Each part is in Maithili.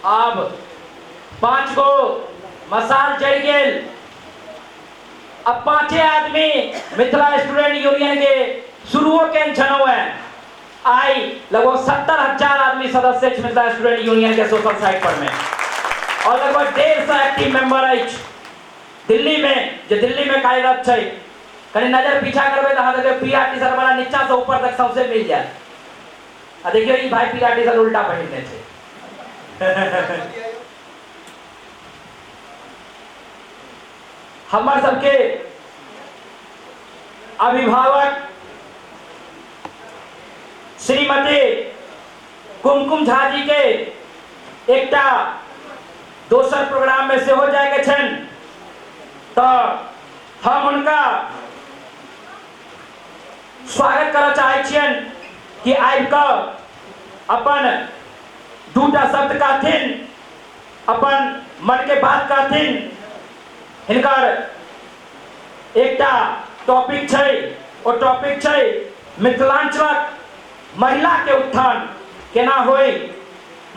अब 5 गो मसाल जड़ गेल। अब 5 आदमी मिथिला स्टूडेंट यूनियन के शुरुओ के छनौ है। आई लगभग 70,000 आदमी सदस्य मिथिला स्टूडेंट यूनियन के सोशल साइट पर में और लगभग 150 एक्टिव मेंबर है दिल्ली में, जो दिल्ली में कार्यरत है। कहीं नजर पीछा करबे तो देखिए पीला टी शर्ट वाला नीचा से ऊपर तक सबसे मिल जाए। देखियो ये भाई पीला टी शर्ट उल्टा पहनने थे। हमारे सबके अभिभावक श्रीमती कुमकुम झा जी के एकटा दोसर प्रोग्राम में से हो जाए के छन, तो हम उनका स्वागत करना चाहे छियन कि आबि कऽ अपन दूटा शब्द कहथिन, अपन मन के बात कहथिन। हिनकर एकटा टॉपिक छै, ओ टॉपिक छै मिथिलांचलक महिला के उत्थान केना होई,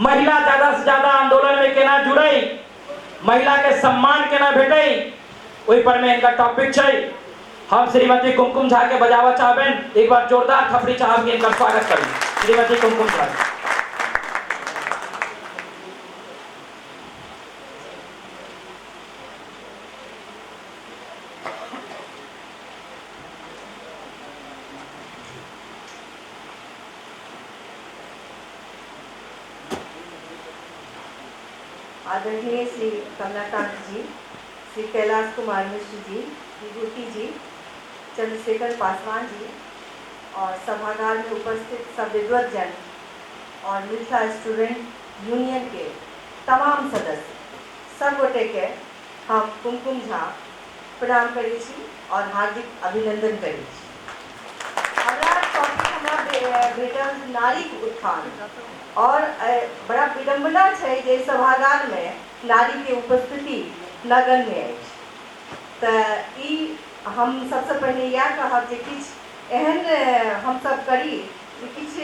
महिला ज्यादा से ज्यादा आंदोलन में केना जुड़े, महिला के सम्मान केना भेटे, ओहि पर में इनका टॉपिक छै। हम श्रीमती कुमकुम झा के बजावा चाहबेन, एक बार जोरदार थपड़ी चाहब इनका स्वागत करी। श्रीमती कुमकुम झा। आदरणीय श्री कमलाकांत जी, श्री कैलाश कुमार मिश्र जी, विभूति जी, चंद्रशेखर पासवान जी और सभागार में उपस्थित सब विद्वत जन और मिथिला स्टूडेंट यूनियन के तमाम सदस्य सब गोटे के हम कुमकुम झा प्रणाम करै छी और हार्दिक अभिनंदन करै छी। हमरा टॉपिक हमरा भेटल नारी के उत्थान और बड़ा विडम्बना है जे सभागार में नारी के उपस्थिति नगण्य है। तो ई हम सबसे पहले यह कहब जे किछ एहन हम सब करी कि किछ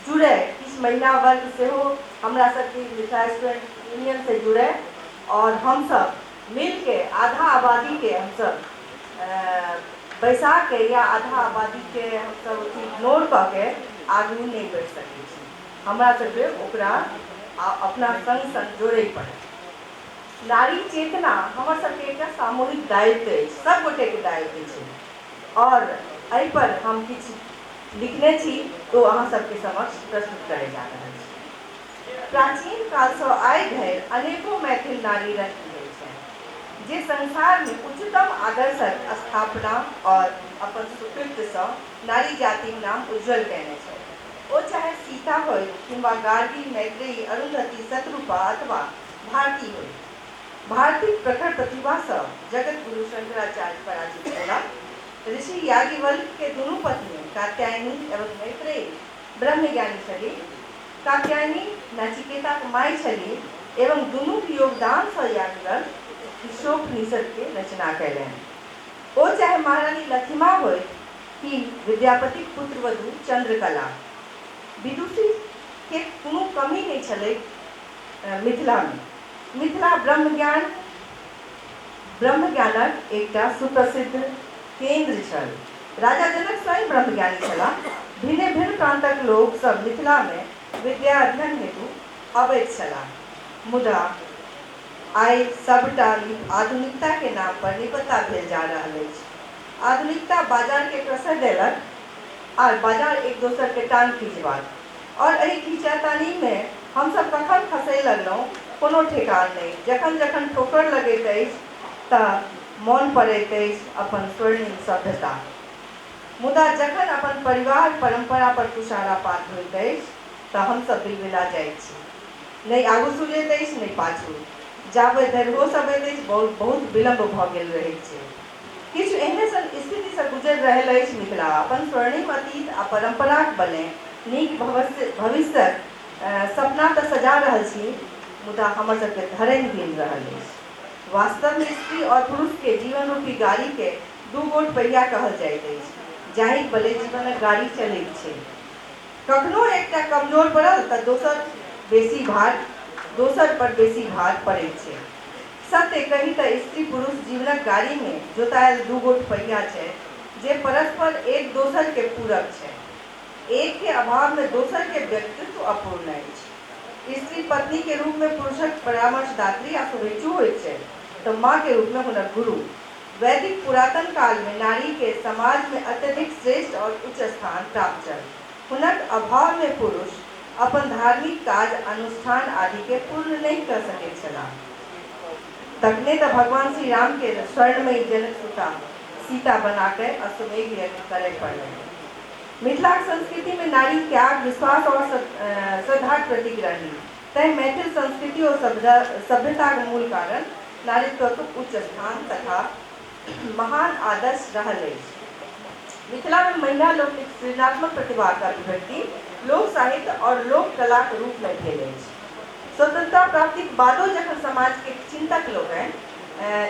जुड़े, किछ महिला वर्ग से हो हमरा सबके मिथिला स्टूडेंट यूनियन से जुड़े और हम सब मिल के आधा आबादी के हम सब बैसा के या आधा आबादी के हम सब इग्नोर करके आगू नहीं बढ़ सके। हमरा सबके ओकरा अपना संग संग जोड़े पड़े। नारी चेतना हमर सबके एक सामूहिक दायित्व है, सब गोटे के दायित्व है और एहि पर हम किछ लिखने छी तो अहाँ सबके समक्ष प्रस्तुत करे जा रहा है। प्राचीन काल से आइ धरि अनेकों मैथिल नारी रही है जे संसार में उच्चतम आदर्शक स्थापना और अपन सुकृत से नारी जाति नाम उज्जवल कैने छै। वो चाहे सीता हो किंवा गार्गी, मैत्रेयी, अरुंधति, शत्रुपा अथवा भारती हो। भारती प्रखर प्रतिभा से जगत गुरु शंकराचार्य पराजित होला। ऋषि याज्ञवल्क्य के दोनों पत्नी कात्यायनी एवं मैत्रेयी ब्रह्मज्ञानी छली। कात्यायनी नचिकेता के माय छली एवं दोनों के योगदान से याज्ञवल्क्य ईशोपनिषद के रचना कैलनि। वो चाहे महारानी लक्ष्मा हो कि विद्यापति पुत्र वधु चंद्रकला, विदुषी के कोनो कमी नहीं छलै मिथिला में। मिथिला ब्रह्मज्ञानक एकटा सुप्रसिद्ध केंद्र छल। राजा जनक स्वयं ब्रह्मज्ञानी छलाह। भिन्न भिन्न प्रांतक लोग सब मिथिला में विद्या अध्ययन हेतु अबैत छलाह। मुदा आइ सबटा आधुनिकता के नाम पर निपता भेल जा रहल अछि। आधुनिकता बाजार के प्रसर देलक और बाजार एक दोसर के टांग खींचबाक और एहि खींचातानी में हम सब कखन फंसै लगलहुँ कोनो ठेकान नहीं। जखन जखन ठोकर लगैत अछि तऽ मोन पड़ैत अछि अपन स्वर्णिम सभ्यता। मुदा जखन अपन परिवार परंपरा पर तुषारापात होइत अछि तऽ हम सब बिलबिला जाइत छी। नहीं आगू सुझैत अछि नहीं पाछू। जाबे धरि हो सकैत अछि बहुत विलम्ब भऽ गेल रहैत छै। किछु एहने सन स्थिति से गुजर रहल अछि मिथिला। अपन स्वर्णिम अतीत आ परंपराक बने नीक भविष्यक सपना तऽ सजा रहल छी, मुदा हमर सबके धरनि गिन रहल अछि। वास्तव में स्त्री और पुरुष के जीवन रूपी गाड़ी के दू गोट पहिया कहल जाइत अछि, जाहि बले जीवनक गाड़ी चलैत छै। कखनो एकटा कमजोर पड़ल तऽ दोसर बेसी भार दोसर पर बेसी भार पड़ै छै। सत्य कही तऽ स्त्री पुरुष जीवनक गाड़ी में जोतायल दू गोट पहिया छै जे परस्पर एक दोसर के पूरक छै। एक के अभाव में दोसर के व्यक्तित्व अपूर्ण अछि। स्त्री पत्नी के रूप में पुरुषक परामर्शदात्री आ शुभेच्छु होइत छै तऽ माँ के रूप में हुनक गुरु। वैदिक पुरातन काल में नारी के समाज में अत्यधिक श्रेष्ठ और उच्च स्थान प्राप्त छल। हुनक अभाव में पुरुष अपन धार्मिक काज अनुष्ठान आदि के पूर्ण नहीं कर सकैत छलाह। तखने तऽ भगवान श्री राम के स्वर्णमयी जनक सुता सीता बना के अश्वमेध यज्ञ करे पड़लै। मिथिला संस्कृति में नारी त्याग, विश्वास और श्रद्धा प्रतीक रही। तय मैथिल संस्कृति और सभ्यता के मूल कारण नारीत्व उच्च स्थान तथा महान आदर्श रहल अछि। मिथिला में महिला लोक सृजनात्मक प्रतिभा का अभिव्यक्ति लोक साहित्य और लोक कला के रूप में भेल अछि। स्वतंत्रता प्राप्ति के बादो जखन समाज के चिंतक लोग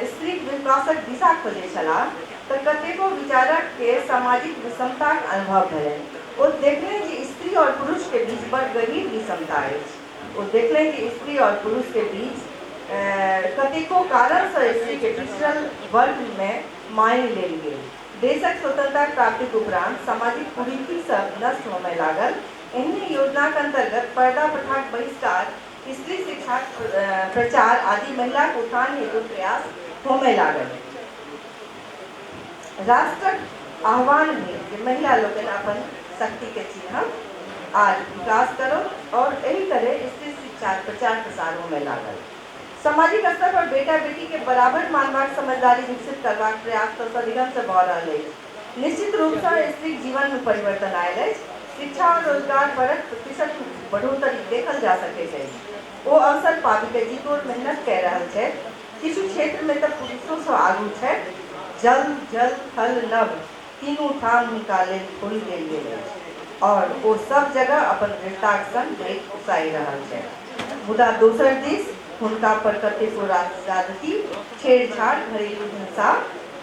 स्त्री विकासक दिशा खोजे छलाह तऽ कतेको विचारक के सामाजिक विषमताक अनुभव भेलनि। ओ देखलनि जे स्त्री और पुरुष के बीच बड़ गहीर विषमता अछि। ओ देखलनि जे स्त्री और पुरुष के बीच कतेको कारण से स्त्री के पिछड़ल वर्ग में मानि लेल गेल। देशक स्वतंत्रता प्राप्ति के उपरांत सामाजिक कुरीति सब नष्ट होमय लागल। एहने योजना के अंतर्गत पर्दा प्रथाक बहिष्कार, स्त्री शिक्षा प्रचार आदि महिला के उत्थान हेतु प्रयास होमय लागल। राष्ट्रक आह्वान भेल जे महिला लोकनि अपन शक्ति के चिन्हब आज विकास करो और एही तरह स्त्री शिक्षा प्रचार प्रसार होमय लागल। सामाजिक स्तर पर बेटा बेटी के बराबर मानबाक समझदारी विकसित करबाक प्रयास तो सदिखन से भऽ रहल अछि। निश्चित रूप से स्त्री जीवन में परिवर्तन आयल अछि। शिक्षा और रोजगार परक प्रतिशत बढ़ोतरी देखल जा सकैत अछि। ओ अवसर पाबि के जीतोड़ मेहनत कऽ रहल छै। किछु क्षेत्र में तऽ पुरुषों से आगू छै। जल जल थल नभ तीनू ठाम हुनका लेल खोलि देल गेल अछि और ओ सब जगह अपन दृढ़ताक संग देख उसारि रहल छै। मुदा दोसर दिस हुनका पर कतेको ज्यादती, छेड़छाड़, घरेलू हिंसा,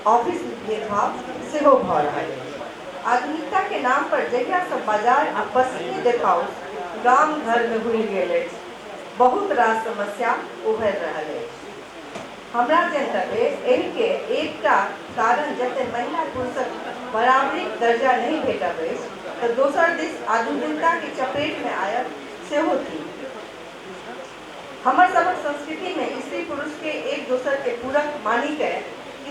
ऑफिस भेदभाव सेहो भऽ रहल अछि। आधुनिकता के नाम पर जहिया सब बाजार आ पश्चिमी देखाउ गाम घर में घुलि गेल अछि, बहुत रास समस्या उभरि रहल अछि। हमरा जनतव्य एहि के एकटा कारण जते महिला पुरुषक बराबरी दर्जा नहीं भेटब अछि तऽ दोसर दिस आधुनिकता के चपेट में आयब सेहो थी। हमर सबक संस्कृति में स्त्री पुरुष के एक दोसर के पूरक मानि के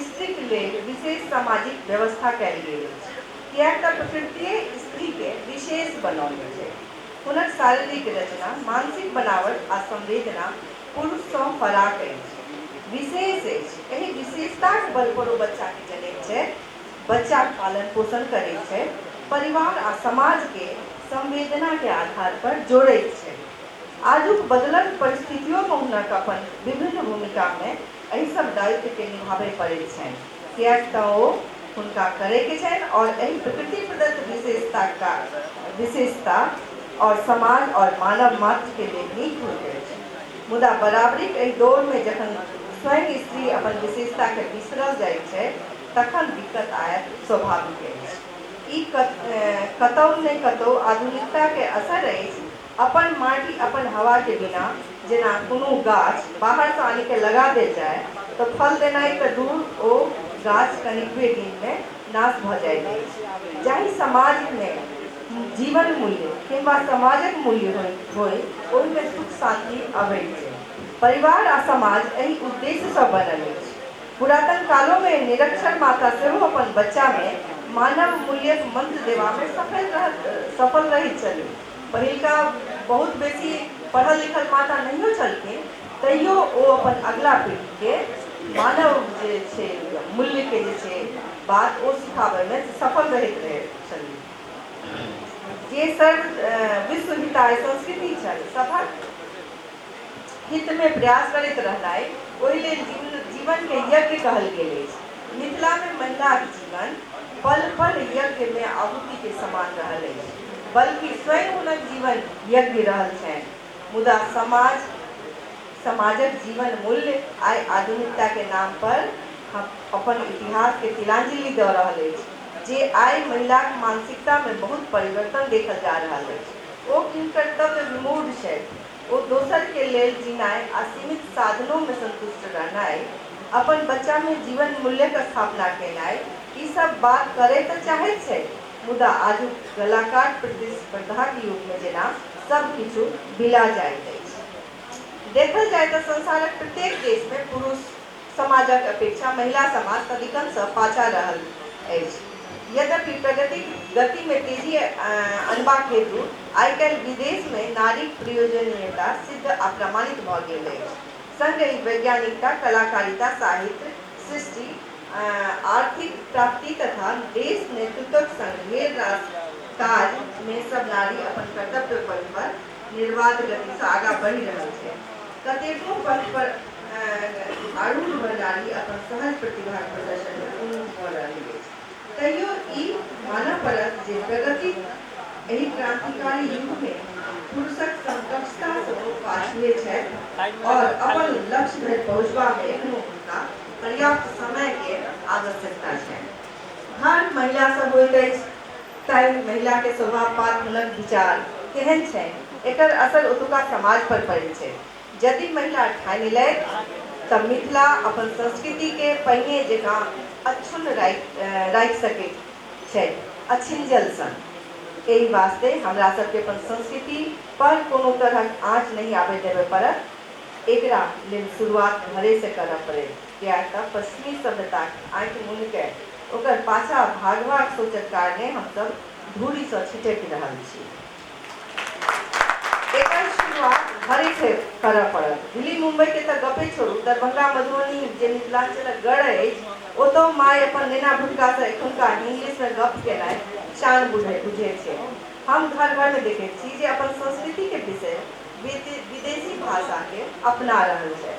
स्त्रीक लेल विशेष सामाजिक व्यवस्था कयल गेल अछि। किएक तऽ प्रकृतिये स्त्री के विशेष बनौने छै। हुनक शारीरिक रचना, मानसिक बनावट आ संवेदना पुरुष सँ फराक अछि, विशेष अछि। एहि विशेषताक बल पर ओ बच्चा के जनैत छै, बच्चा पालन पोषण करैत छै, परिवार आ समाज के संवेदना के आधार पर जोड़ैत छै। आजुक बदलल परिस्थितियों में हुनक अपन विभिन्न भूमिका में एहि सब दायित्व के निभाबय पड़ैत छनि। किएक तऽ ओ हुनका करे के छनि और एहि प्रकृति प्रदत्त विशेषता और समाज और मानव मात्र के लिए नीक होइत अछि। मुदा बराबरी के एहि दौड़ में जखन स्वयं स्त्री अपन विशेषता के बिसरल जाइत छै तखन दिक्कत आयब स्वाभाविक अछि। ई कतौ ने कतौ आधुनिकता के असर अछि। अपन माटी अपन हवा के बिना जेना कोनो गाछ बाहर से आनि के लगा देल जाए तो फल देनाइ तऽ दूर ओ गाछ कनिकबे दिन में नाश भऽ जाइत अछि। जाहि समाज में जीवन मूल्य किंबा समाजक मूल्य होय ओहि में सुख शांति अबैत छै। परिवार आ समाज एहि उद्देश्य से बनल अछि। पुरातन कालों में निरक्षर माता सेहो अपन बच्चा में मानव मूल्यक मंत्र देवा में सफल रहैत छलीह। पहिलका बहुत बेसी पढ़ल लिखल माता नहियो छलखिन तैयो ओ अपन अगला पीढ़ी के मानव जे छै मूल्य के जे छै बात ओ सिखाबै में सफल रहैत छलीह। जे सर्व विश्व हिताय संस्कृति छल, सभक हित में प्रयास करैत रहनाइ ओहि लेल जीवन के यज्ञ कहल गेल अछि। मिथिला में महिलाक जीवन पल पल यज्ञ में आहुति के समान रहल अछि, बल्कि स्वयं हुनक जीवन यज्ञ रहल छनि। मुदा समाजक जीवन मूल्य आइ आधुनिकता के नाम पर अपन इतिहास के तिलांजलि दऽ रहल अछि, जे आइ महिलाक मानसिकता में बहुत परिवर्तन देखल जा रहल अछि। ओ किन कर्तव्य विमूढ़ छथि, ओ दोसर के लेल जीनाइ आ सीमित साधनों में संतुष्ट रहनाइ, अपन बच्चा में जीवन मूल्य के स्थापना केनाइ, ई सब बात करे तो चाहे छै, मुदा आजुक कलाकार प्रतिस्पर्धाक युग में जेना सब किछु बिला जाइत अछि। देखल जाए तो संसारक प्रत्येक देश में पुरुष समाजक अपेक्षा महिला समाज सदिखन सँ पाछा रहल अछि। यद्यपि प्रगति गति में तेजी अनबाक हेतु आइ काल्हि विदेश में नारीक प्रयोजनीयता सिद्ध आ प्रमाणित भऽ गेल अछि। संगहि वैज्ञानिकता, कलाकारिता, साहित्य सृष्टि, आर्थिक प्राप्ति तथा देश नेतृत्वक संग ढेर रास काज में सब नारी अपन कर्तव्य पथ पर निर्बाध गति से आगाँ बढ़ि रहल छै। कतेको पथ पर आरूढ़ नारी अपन सहज प्रतिभा प्रदर्शन में उन्नत भऽ रहल अछि। तैयो ई मानव पड़त जे प्रगति एहि क्रांतिकारी युग में पुरुषक समकक्षता सँ पाछुए छथि और अपन लक्ष्य धरि पहुँचबा में एखनो हुनका पर्याप्त समय के आवश्यकता छै। घर महिला से होइत अछि, तैं महिला के स्वभाव पात हुनक विचार केहन छै, एकर असर ओतुका समाज पर पड़ै छै। यदि महिला ठानि लैत तऽ मिथिला अपन संस्कृति के पहिने जकाँ अक्षुण्ण राखि सकैत छै, अछिंजल सन। एहि वास्ते हमरा सबके अपन संस्कृति पर कोनो तरहक आँच नहीं आबे देबे पड़त। एकरा लेल शुरुआत घरे से करऽ पड़े, कियाक तऽ पश्चिमी सभ्यता आँखि मुनि के ओकर पाछा भागबाक सोचक कारणे हमसब धूरी सँ छिटकि रहल छी। एकर शुरुआत घरे से करऽ पड़त। दिल्ली मुंबई के तऽ गपे छोड़ू, दरभंगा मधुबनी जे मिथिलांचलक गढ़ अछि, ओतौ माय अपन नेना भुटका से एखुनका इंग्लिश में गप केनाइ शान बुझे छै। हम घर घर में देखे छी जे अपन संस्कृति के विषय विदेशी भाषा के अपना रहल छै।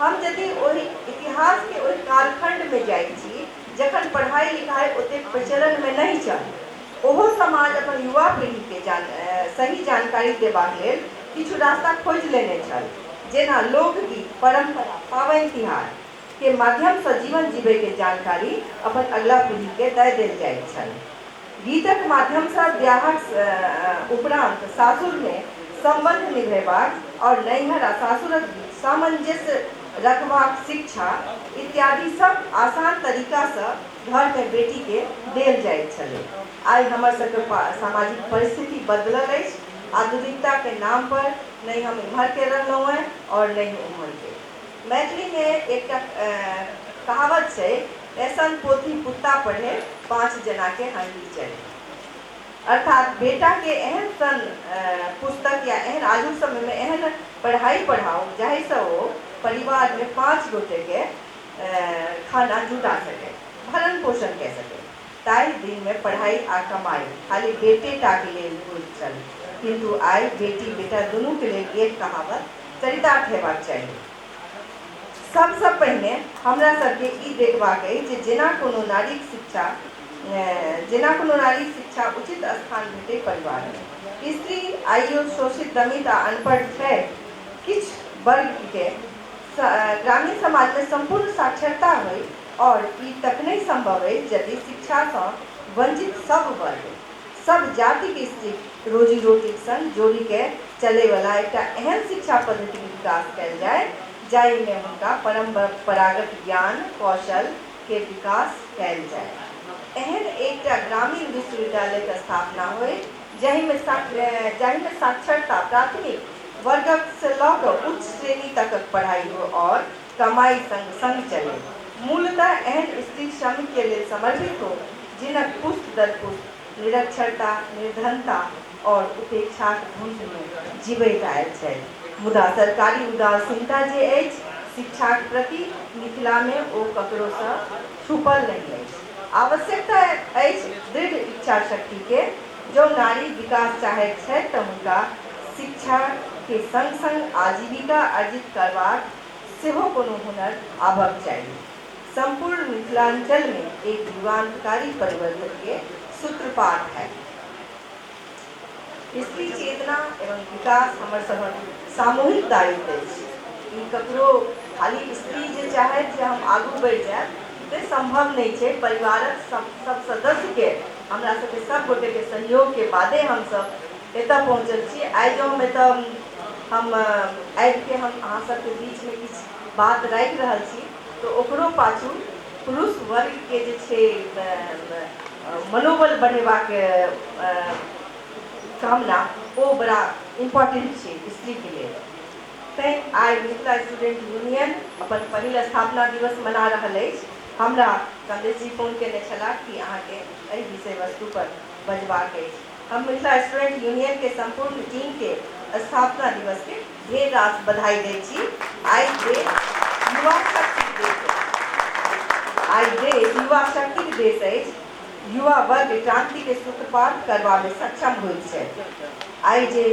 हम यदि ओहि इतिहास के ओहि कालखंड में जाइ छी जखन पढ़ाई लिखाई ओतेक प्रचलन में नहीं छल, ओहो समाज अपन युवा पीढ़ी के सही जानकारी देबाक लेल किछु रास्ता खोजि लेने छल, जेना लोकगीत, परंपरा, पाबनि तिहार के माध्यम से जीवन जीवे के जानकारी अपन अगला पीढ़ी के दय देल जाइत छल। गीतक माध्यम से ब्याहक उपरांत सासुर में संबंध निभेबाक और नैहर आ सासुरक बीच सामंजस्य रखबाक शिक्षा इत्यादि सब आसान तरीका से घर में बेटी के देल जाइत छलै। आइ हमर सबके सामाजिक परिस्थिति बदलल अछि। आधुनिकता के नाम पर नहीं हम इम्हर के रहलहुँ हैं और नहीं उम्हर के। मैथिली में एक कहावत छै, ऐसन पोथी पुत्ता पढ़े, 5 जना के हंडी चढ़े। अर्थात बेटा के एहन सन पुस्तक या एहन आजुक समय में एहन पढ़ाई पढ़ाओ जाहि से वो परिवार में 5 गोटे के खाना जुटा सके, भरण पोषण कह सके। ताई दिन में पढ़ाई आ कमाई खाली बेटे टा के लेल होइत छल, किंतु आई बेटी बेटा दुनू के लेल एक कहावत चरितार्थ हेबाक चाहिए। सबसे पहिने हमरा सबके ई देखबाक अछि जे जेना कोनो नारीक शिक्षा उचित स्थान भेटै परिवार में। स्त्री आइयो शोषित, दमित आ अनपढ़ छै। किछ वर्ग के ग्रामीण समाज में संपूर्ण साक्षरता होइ और ई तखने संभव है यदि शिक्षा से वंचित सब वर्ग, सब जाति के स्त्री रोजी रोटी संग जोड़ी के चले वाला एकटा एहन शिक्षा पद्धति के विकास कयल जाय जाहि में हुनका परंपरागत ज्ञान कौशल के विकास कयल जाय। एहन एकटा ग्रामीण विश्वविद्यालय के स्थापना होय जाहि में साक्षरता प्राथमिक वर्गक से लऽ कऽ उच्च श्रेणी तक पढ़ाई हो और कमाई संग संग चले। मूलतः एहन स्त्री श्रमिक के लिए समर्पित हो जिनक पुष्ट दर पुष्ट निरक्षरता, निर्धनता और उपेक्षा धुंध में जीवैत आयल छै। मुदा सरकारी उदासीनता जे अछि शिक्षाक प्रति मिथिला में ओ ककरो सँ छुपल नहीं अछि। आवश्यकता अछि दृढ़ इच्छा शक्ति के। जो नारी विकास चाहैत छथि तऽ हुनका शिक्षा के संग संग आजीविका अर्जित करबाक सेहो कोनो हुनर आबक चाहिए। संपूर्ण मिथिलांचल में एक युगांतकारी परिवर्तन के सूत्रपात है। स्त्री चेतना एवं विकास हमर सबहक सामूहिक दायित्व अछि। ई ककरो खाली स्त्री जे चाहे जे हम आगू बढ़ि जायब से संभव नहीं छै। परिवारक सब सदस्य के हमरा सबके सब गोटे के सहयोग के बादे हम सब एतऽ पहुँचल छी। आइ जो हम एतऽ हम आबि के हम अहाँ सबके बीच में किछु बात राखि रहल छी, तो ओकरो पाछू पुरुष वर्ग के जे छै मनोबल बढ़ेबाक कामना ओ बड़ा इम्पोर्टेंट छै स्त्री के लिए। तैं आई मिथिला स्टूडेंट यूनियन अपन पहिल स्थापना दिवस मना रहल अछि। हमरा कमलेश जी फोन केने छलाह कि अहाँके एहि विषय वस्तु पर बजबाक अछि। हम मिथिला स्टूडेंट यूनियन के संपूर्ण टीम के स्थापना दिवस के ढेर रास बधाई दै छी। आई देश युवा शक्ति देश अछि। आई देश युवा शक्ति के देश अछि। युवा वर्ग क्रांति के सूत्रपात करबा में सक्षम होइत छै। आई जे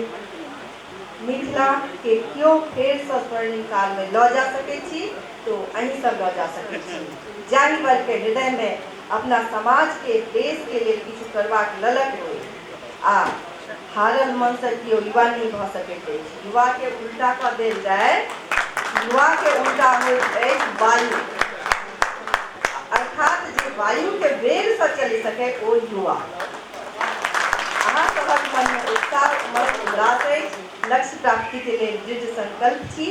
मिथिला के क्यों फेर से स्वर्णिम काल में लऽ जा सकै छी, तो अहीं सब लऽ जा सकै छी। जाहि वर्ग के हृदय में अपना समाज के देश के लिए किछु करबाक ललक होय आ हारल मन से कियो युवा नहीं भऽ सकैत अछि। युवा के उल्टा कऽ देल जाय, युवा के उल्टा होइत अछि वायु, अर्थात जे वायु के वेग से चलि सकै ओ युवा। अहाँ सभक मन में उत्साह उमंग उल्लास अछि, लक्ष्य प्राप्ति के लिए दृढ़ संकल्प छी।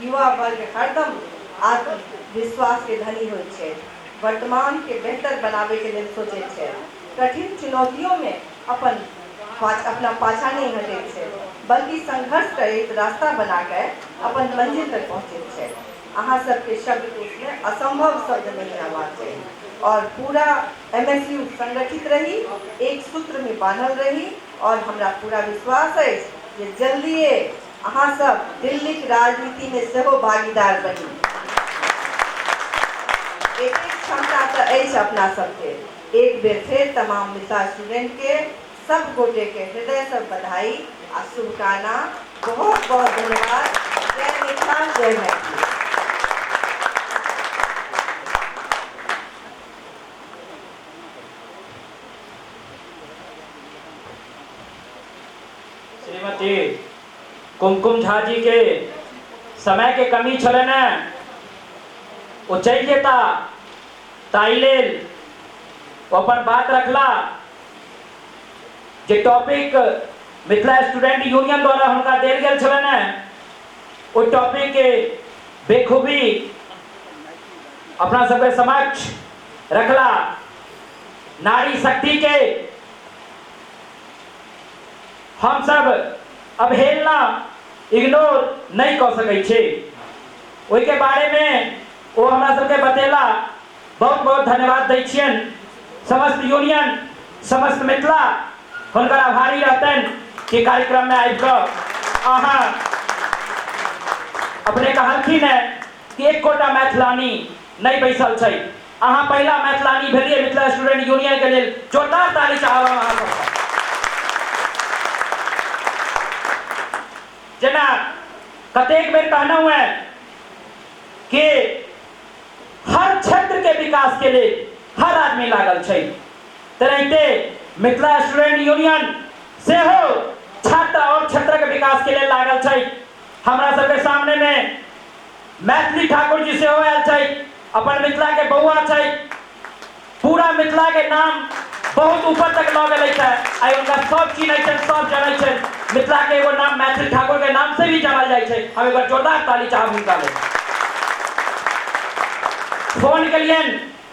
युवा वर्ग हरदम आत्मविश्वास के धनी होइत छै, वर्तमान के बेहतर बनावे के लिए सोचे छै, कठिन चुनौतियों में अपना पाछा नहीं हटैत छै, बल्कि संघर्ष करैत रास्ता बना के अपन मंजिल तक पहुँचैत छै। अहाँ सबके शब्दकोश में असंभव शब्द नहीं आबाक चाहिए और पूरा MSU संगठित रही, एक सूत्र में बांधल रही और हमरा पूरा विश्वास है कि जल्दिए अहाँ सब दिल्ली की राजनीति में सेहो भागीदार बनी। एक क्षमता तो अछि अपना सबके। एक बेर फिर तमाम मिथिला स्टूडेंट के सब गोटे के हृदय से बधाई आ शुभकामना। बहुत बहुत धन्यवाद। जय मिथिला, जय मैथिली। श्रीमती कुमकुम झा जी के समय के कमी छले ने, ओ चल जेता ताई लेल ओ अपन बात रखला। जे टॉपिक मिथिला स्टूडेंट यूनियन द्वारा हुनका देल गेल छले ने, ओ टॉपिक के बेखूबी अपना सबके समक्ष रखला। नारी शक्ति के हम सब अवहेलना इग्नोर नहीं कर सकै छी। ओहि के बारे में वो हमरा सबके बतेला। बहुत बहुत धन्यवाद दै छियन। समस्त यूनियन, समस्त मिथिला हुनकर आभारी रहतन कि कार्यक्रम में आबि कऽ अहाँ अपने कहलखिन है कि एक गोटा मैथिलानी नहीं बैसल छै। अहाँ पहला मैथिलानी भेलिए मिथिला स्टूडेंट यूनियन के लेल। जोरदार ताली चाहब अहाँ सबके। जेना कतेक बेर कहलहुँ है कि हर क्षेत्र के विकास के लिए हर आदमी लागल छै, तेनाहिते मिथिला स्टूडेंट यूनियन सेहो छात्र और क्षेत्र के विकास के लिए लागल छै। हमरा सबके सामने में मैथिली ठाकुर जी सेहो आयल छै, अपन मिथिला के बउआ छै, पूरा मिथिला के नाम बहुत ऊपर तक लऽ गेलै छै। आई उनका सब चिन्है छै, सब जानै छै। मिथिला के एगो नाम मैथिली ठाकुर के नाम से भी जानल जाइ छै। हम एक बार जोरदार ताली चाहब हुनका लेल। फोन कलियन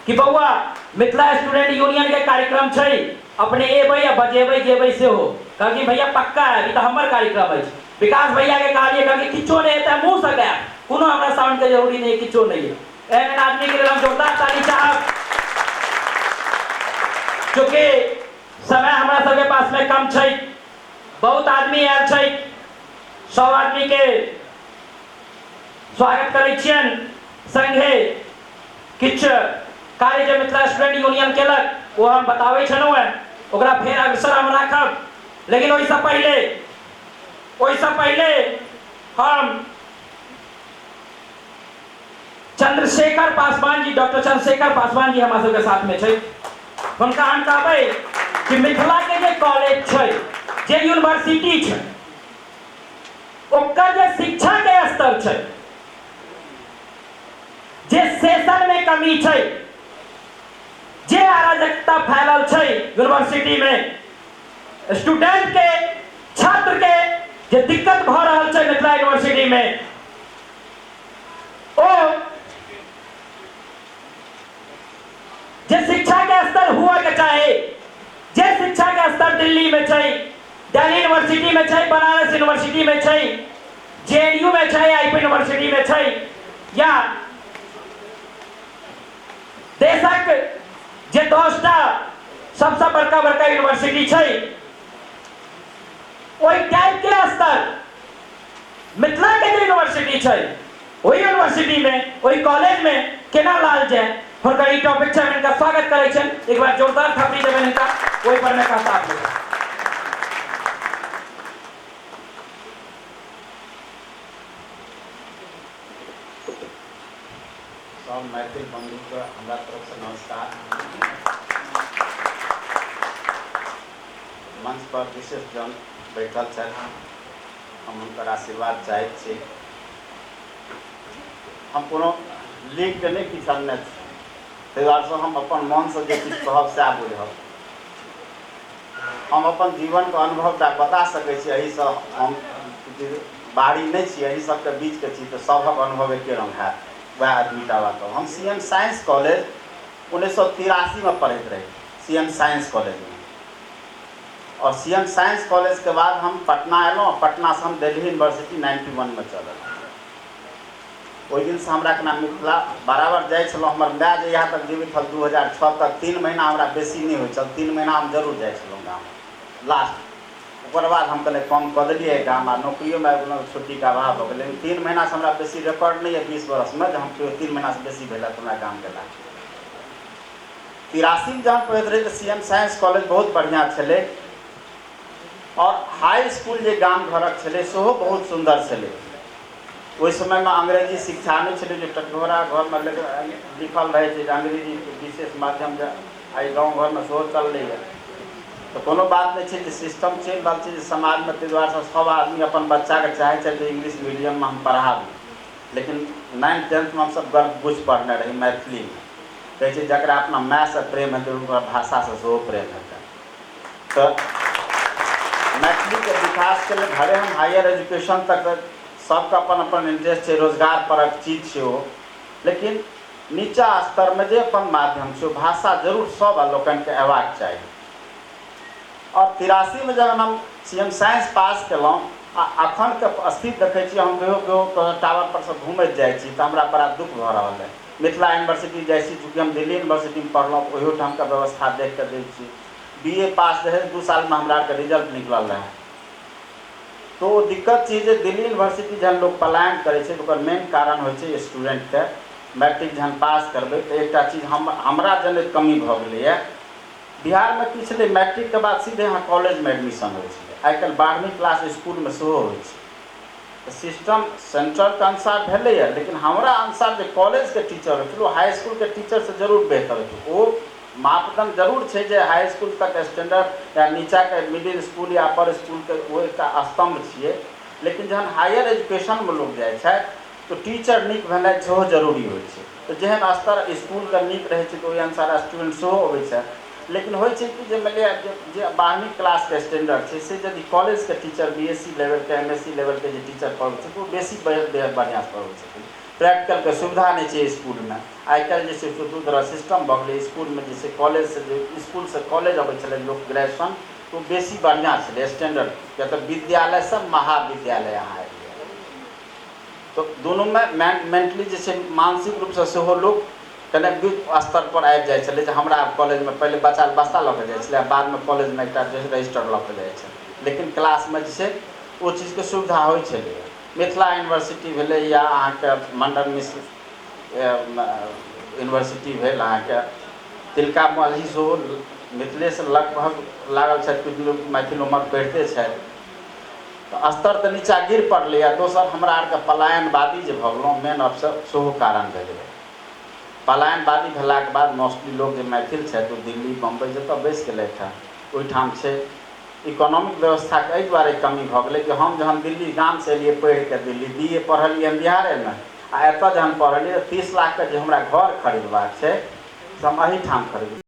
कि बउआ मिथिला स्टूडेंट यूनियन के कार्यक्रम छै, अपने एबै या बजेबै जेबै सेहो। कहलखिन भैया पक्का है, ई तो हमर कार्यक्रम है। विकास भैया के कहलिए, कहलखिन किछो नहीं हेतै, मुंह से गायब, कोनो हमरा साउंड के जरूरी नहीं, किछो नहीं है। एहन आदमी के लिए हम जोरदार ताली चाहब। चूंकि समय हमरा सबके पास में कम छै, बहुत आदमी आयल छै, सब आदमी के स्वागत करै छियन। संगे किछ कार्य जो मिथिला स्टूडेंट यूनियन केलक वो हम बताबै छलहुँ है, ओकरा फेर अवसर हम राखब। लेकिन ओहिसँ पहले हम चंद्रशेखर पासवान जी, डॉक्टर चंद्रशेखर पासवान जी हमरा सबके साथ में छै। हुनका हम कहबै कि मिथिला के जे कॉलेज छै, जे यूनिवर्सिटी छै, ओकर जे शिक्षा के स्तर छै, जे सेशन में कमी छै, जे अराजकता फैलल छै यूनिवर्सिटी में, स्टूडेंट के, छात्र के जे दिक्कत भ रहल छै मिथिला यूनिवर्सिटी में ओ जे शिक्षा के स्तर हुआ के चाहे, जे शिक्षा के स्तर दिल्ली में छै, दिल्ली यूनिवर्सिटी में छै, बनारस यूनिवर्सिटी में छै, जेएनयू में छै, आईपी यूनिवर्सिटी में छै, या देशक जे 10टा सबसे बड़का बड़का यूनिवर्सिटी छै ओई टाइप के स्तर मिथिला के जे यूनिवर्सिटी छै वही यूनिवर्सिटी में, वही कॉलेज में केना लाल जाए। हुनकर ई टॉपिक छै, इनका स्वागत करै छन, एक बार जोरदार थापड़ी देबनि इनका, ओहि पर मैं कहता आप लोग। सब मैथिल बंधु के हमरा तरफ से नमस्कार। मंच पर विशेष जन बैठल छथि, हम हुनकर आशीर्वाद चाहैत छी। हम कोनो लिख के नहीं किछु अनने छी, ताहि दुआरे से हम अपन मन से जे किछु कहब सएह बुझब। हम अपन जीवन के अनुभव टा बता सकै छी, एहि से हम बाहरी नहीं छी, एहि सबके बीच के छी, तो सबक अनुभव एके रंग है, वह आदमी टा बात। हम सीएम साइंस कॉलेज 1983 में पढ़ते रहे, सीएम साइंस कॉलेज में, और सीएम साइंस कॉलेज के बाद हम पटना एलहुँ, पटना से हम दिल्ली यूनिवर्सिटी 91 में चलल। ओहि दिन से हमरा केना मिथिला बराबर जाइ छलहुँ, हमर माय जे यहाँ तक जीवित छल 2006 तक 3 महीना हमरा बेसी नहीं होइ छल, 3 महीना हम जरूर जाइ छलहुँ गाँव लास्ट। ओकर बाद हम कने कम कऽ देलियै गाम, आ नौकरियों में छुट्टी का अभाव हो गेलै। 3 महीना से हमरा बेसी रिकॉर्ड नहीं है 20 वर्ष में, हम 3 महीना से बेसी भेल हमरा गाम गेला। 83 में जहाँ पढ़ते रहे तो सीएम साइंस कॉलेज बहुत बढ़िया छलै, और हाई स्कूल जे गाम घरक छलै सेहो बहुत सुंदर छलै। ओहि समय में अंग्रेजी शिक्षा नहीं छलै, जो टटोरा घर में लिखल रहे छै अंग्रेजी विशेष माध्यम जे आई गाँव घर में सेहो चललै है। तो कोनो बात नहीं छै, सिस्टम चलि रहल छै समाज में, ताहि दुआरे से सब आदमी अपन बच्चा के चाहे छै इंग्लिश मीडियम में हम पढ़ाबी। लेकिन 9th 10th में हम सब गर्व बुझ पढ़ने रही मैथिली में। कहै छै जकरा अपना माय से प्रेम है तो उनका भाषा से सेहो प्रेम है। तो मैथिली के विकास के लिए भले हम हायर एजुकेशन तक सबका अपन अपन इंटरेस्ट है, रोजगार परक चीज है वो, लेकिन नीचा स्तर में जे अपन माध्यम से भाषा जरूर सब लोकन के अयबाक चाहिए। और 83 में जब हम सीएम साइंस पास केलहुँ, अखन के स्थिति देखै छी, हम कहियो टावर पर से घूमैत जाइ छी तो हमरा बड़ा दुख भऽ रहल है। मिथिला यूनिवर्सिटी जाइ छी, चूँकि हम दिल्ली यूनिवर्सिटी में पढ़लहुँ, ओहियो ठाम के व्यवस्था देख के दै छी। बीए पास रहे 2 साल में हमरा के रिजल्ट निकलल रहे। तो दिक्कत चीज है, दिल्ली यूनिवर्सिटी जहन लोग पलायन करे छै तो मेन कारण होइ छै स्टूडेंट के मैट्रिक जहन पास करबै तो एक चीज हमरा जनित कमी भऽ गेलै। बिहार में कि छलै, मैट्रिक के बाद सीधे यहाँ कॉलेज में एडमिशन होइ छै, आजकल 12वीं क्लास स्कूल में सेहो होइ छै। सिस्टम सेंट्रल के अनुसार भेलै है, लेकिन हमरा अनुसार जो कॉलेज के टीचर होइ छै हाई स्कूल के टीचर से जरूर बेहतर होइ छै। वो मापदंड जरूर छै जे हाई स्कूल तक स्टैंडर्ड या नीचा के मिडिल स्कूल या अपर स्कूल के वो एक स्तंभ छियै, लेकिन जहन हायर एजुकेशन में लोग जाइ छै तो टीचर नीक भेनाइ सेहो जरूरी होइ छै। तो जेहन स्तर स्कूल के नीक रहै छै तो ओहि अनुसार स्टूडेंट सेहो अबै छै। लेकिन होइ छै कि जे मानि लिअ जे 12वीं क्लास के स्टैंडर्ड छै से यदि कॉलेज के टीचर बीएससी लेवल के एमएससी लेवल के जे टीचर पढ़बै छै तो बेसी बढ़िया से पढ़बै छथिन। प्रैक्टिकल के सुविधा नहीं छै स्कूल में, आजकल जैसे दू तरह सिस्टम भऽ गेलै। स्कूल में जैसे कॉलेज से स्कूल से कॉलेज अबै छलै लोग ग्रेजुएशन तो बेसी बढ़िया छलै स्टैंडर्ड, या तो विद्यालय से महाविद्यालय यहाँ आबि गेल। तो दोनों में मेंटली जैसे मानसिक रूप से सेहो लोग कने स्तर पर आबि जाइ छलै जे हमरा कॉलेज में पहले बच्चा बस्ता लऽ के जाइ छलै, बाद में कॉलेज में एकटा रजिस्टर लऽ के जाइ छै, लेकिन क्लास में जे छै ओ चीज के सुविधा होइ छलै। मिथिला यूनिवर्सिटी भेलै या अहाँके मंडन मिश्र यूनिवर्सिटी भेल, अहाँके तिलका माझी सेहो मिथिले से लगभग लागल छथि, कुछ लोग मैथिल उमर पढ़िते छथि। तो स्तर तऽ नीचा गिर पड़लै। दोसर हमरा आरके पलायनवादी जे भऽ गेलहुँ मेन अफसर सेहो कारण भेलै। पलायनवादी भेलाके बाद मोस्टली लोग जे मैथिल छथि ओ दिल्ली बम्बई जतऽ बैसि गेलथि हेँ, ओहिठाम छै इकोनॉमिक व्यवस्था के एहि दुआरे कमी भऽ गेलै कि हम जहन दिल्ली गाम से एलियै पढ़ि के दिल्ली बीए पढ़लियै हम बिहारे में, आ एतऽ जहन पढ़लियै 30 लाख के जे हमरा घर खरीदबाक छै से हम एहिठाम खरीद